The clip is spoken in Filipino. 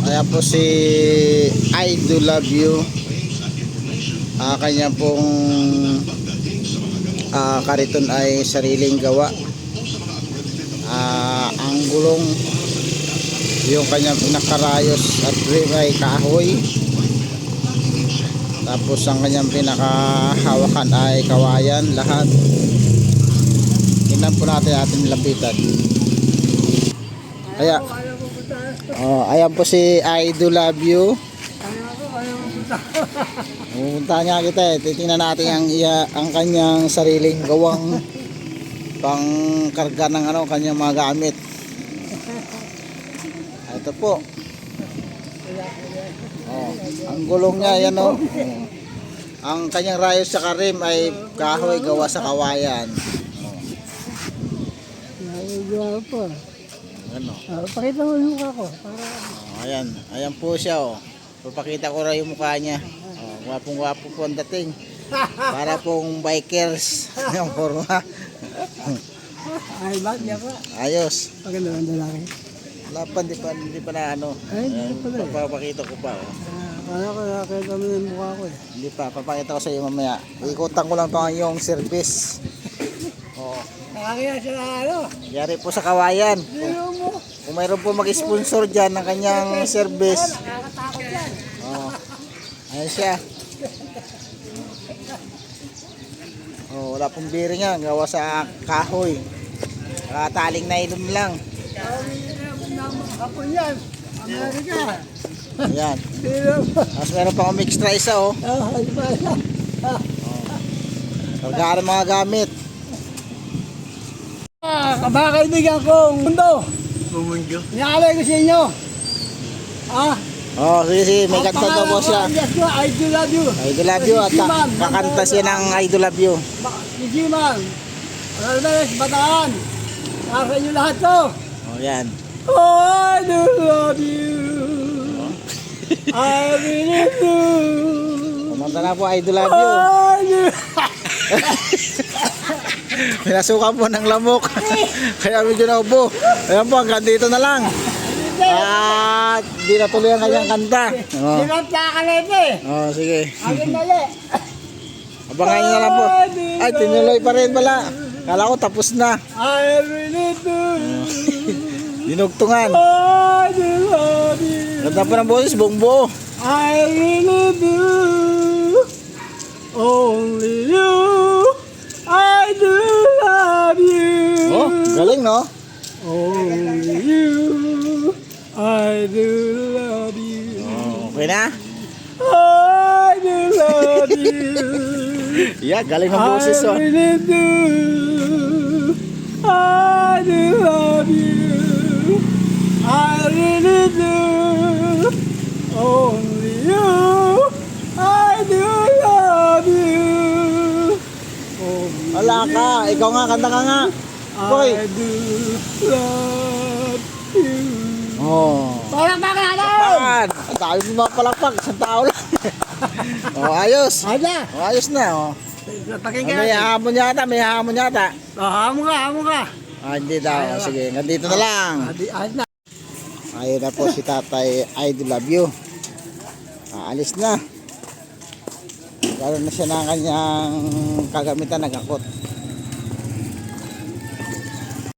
Ayan po si I Do Love You. Kanya pong kariton ay sariling gawa. Ang gulong, yung kanyang pinakarayos at rim ay kahoy. Tapos ang kanyang pinakahawakan ay kawayan lahat. Tingnan po natin ating lapitan. Ayan po si I Do Love You. Pupunta niya kita titingnan natin ang kanyang sariling gawang pangkarga ng kanyang mga gamit. Ito po. Ang gulong niya yan ang kanyang rayos sa rim ay kahoy gawa sa kawayan. Pakita mo yung mukha ko. Ayan po siya Papakita ko rin yung mukha niya. Gwapong-gwapo po ang dating. Para pong bikers yung forma. Ay, bakit niya pa? Ayos. Paganda ang lalaki. Wala pa, hindi pa na Ay, hindi pa pala papakita ko pa. Kaya ko nakakita mo yung mukha ko Hindi pa, papakita ko sa iyo mamaya. Ikutan ko lang ito yung service. Nakakaya siya na Yari po sa kawayan. Sino mo? Kung mayroon po mag-sponsor dyan ng kanyang service. Nakakatakot yan. Ayan siya. Wala pong bearing yan. Gawa sa kahoy. Taling nylon lang. Hapon yan. Amerika. Ayan. Tapos meron pa akong extra isa Kargaan ng mga gamit. Kabakaibigan kong mundo. Inaalay ko sa inyo. Sige. May kanta daw po siya. I Do Love You. I Do Love You. At kakanta siya ng I Do Love You. Si G-Man. Alvarez, Bataan. Para sa inyo lahat to. Yan. I do love you. I really do. Kumanta na po, I Do Love You. Pinasukan po ng lamok. Kaya medyo naubo. Ayan po, hanggang dito na lang. At di natuloy ang kanyang kanta. Sinanta ka na ito Sige. Agad nali. Abangan nyo na lang po. Ay, tinuloy pa rin pala. Kala ko tapos na. I really do. Dinugtungan. I do love you. Ganda pa ng boses, buong buo. I really do. Only you. I do love you. Galing no? Only you. I do love you. Okay na? I do love you. Galing ng boses I really do. I do love you. I really do. Only you. I do love you. Wala ka, ikaw nga, kanta ka nga. Boy. I do love you. Palakpakan natin! Ang dami mo mapalakpak, isang tao lang. Ayos. Ayos na. May hamon yata. Hamon ka. Hindi daw. Sige, nandito na lang. Ayun na po si Tatay I Do Love You. Alis na. Gano'n na siya ng kanyang kagamitan, nagakot.